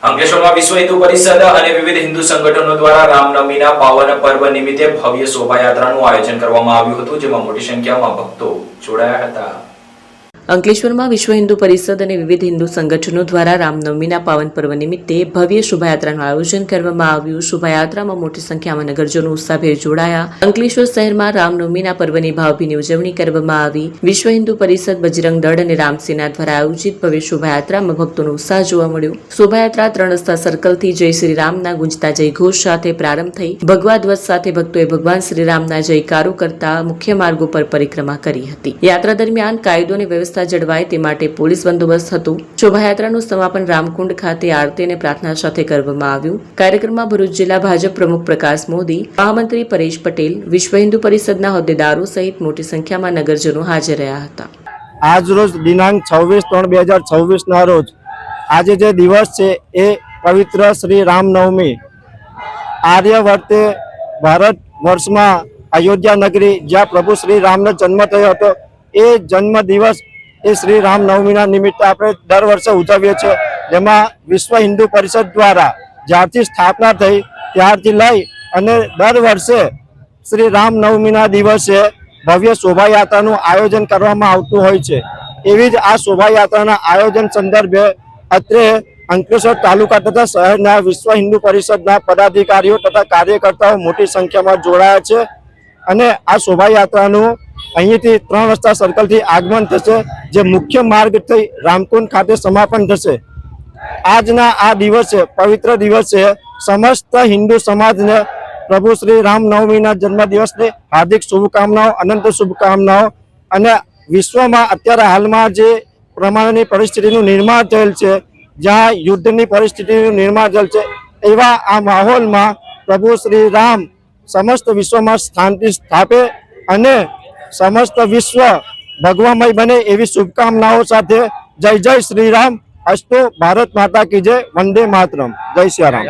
અંકલેશ્વરમાં વિશ્વ હિન્દુ પરિષદ અને વિવિધ હિન્દુ સંગઠનો દ્વારા રામનવમીના પાવન પર્વ નિમિત્તે ભવ્ય શોભાયાત્રાનું આયોજન કરવામાં આવ્યું હતું, જેમાં મોટી સંખ્યામાં ભક્તો જોડાયા હતા. અંકલેશ્વરમાં વિશ્વ હિન્દુ પરિષદ અને વિવિધ હિન્દુ સંગઠનો દ્વારા રામનવમીના પાવન પર્વ નિમિત્તે ભવ્ય શોભાયાત્રાનું આયોજન કરવામાં આવ્યું. શોભાયાત્રામાં મોટી સંખ્યામાં નગરજનો ઉત્સાહભેર જોડાયા. અંકલેશ્વર શહેરમાં રામનવમીના પર્વની ભાવભીની ઉજવણી કરવામાં આવી. વિશ્વ હિન્દુ પરિષદ, બજરંગ દળ અને રામસેના દ્વારા આયોજિત ભવ્ય શોભાયાત્રામાં ભક્તોનો ઉત્સાહ જોવા મળ્યો. શોભાયાત્રા 3 રસ્તા સર્કલથી જય શ્રી રામના ગુંજતા જયઘોષ સાથે પ્રારંભ થઈ. ભગવા ધ્વજ સાથે ભક્તોએ ભગવાન શ્રી રામના જયકારો કરતા મુખ્ય માર્ગો પર પરિક્રમા કરી હતી. યાત્રા દરમિયાન કાયદો અને વ્યવસ્થા જળવાય તે માટે પોલીસ બંદોબસ્ત હતો. શોભાયાત્રાનું સમાપન રામકુંડ ખાતે આરતી અને પ્રાર્થના સાથે કરવામાં આવ્યું. કાર્યક્રમમાં ભરૂચ જિલ્લા ભાજપ પ્રમુખ પ્રકાશ મોદી, મહામંત્રી પરેશ પટેલ, વિશ્વ હિન્દુ પરિષદના હોદ્દેદારો સહિત મોટી સંખ્યામાં નગરજનો હાજર રહ્યા હતા. આજ રોજ દિનાંક 26/3/2026 ના રોજ આજે જે દિવસ છે એ પવિત્ર શ્રી રામનવમી આર્યવર્તે ભારત વર્ષમાં અયોધ્યા નગરી જ્યાં પ્રભુ શ્રી રામનો જન્મ થયો હતો એ જન્મ દિવસ એ શ્રી રામનવમીના નિમિત્તે આપણે દર વર્ષે ઉજવીએ છીએ. જેમાં વિશ્વ હિન્દુ પરિષદ દ્વારા જ્યારથી સ્થાપના થઈ ત્યારથી લઈ અને દર વર્ષે શ્રી રામનવમીના દિવસે ભવ્ય શોભાયાત્રાનું આયોજન કરવામાં આવતું હોય છે. એવી જ આ શોભાયાત્રાના આયોજન સંદર્ભે અત્રે અંકલેશ્વર તાલુકા તથા શહેરના વિશ્વ હિન્દુ પરિષદના પદાધિકારીઓ તથા કાર્યકર્તાઓ મોટી સંખ્યામાં જોડાયા છે. અને આ શોભાયાત્રાનું અહીંથી 3 રસ્તા સર્કલથી આગમન થશે, જે મુખ્ય માર્ગ થઈ રામકુંડ ખાતે સમાપન થશે. આજના આ દિવસે, પવિત્ર દિવસે સમસ્ત હિન્દુ સમાજને પ્રભુ શ્રી રામનવમીના જન્મદિવસની હાર્દિક શુભકામનાઓ, અનંત શુભકામનાઓ. અને વિશ્વમાં અત્યારે હાલમાં જે પ્રમાણેની પરિસ્થિતિનું નિર્માણ થયેલ છે, જ્યાં યુદ્ધની પરિસ્થિતિનું નિર્માણ થયેલ છે, એવા આ માહોલમાં પ્રભુ શ્રી રામ સમસ્ત વિશ્વમાં શાંતિ સ્થાપે અને સમસ્ત વિશ્વ ભગવામય બને એવી શુભકામનાઓ સાથે જય જય શ્રી રામ. અસ્તુ. ભારત માતા કી જય. વંદે માતરમ. જય શ્રી રામ.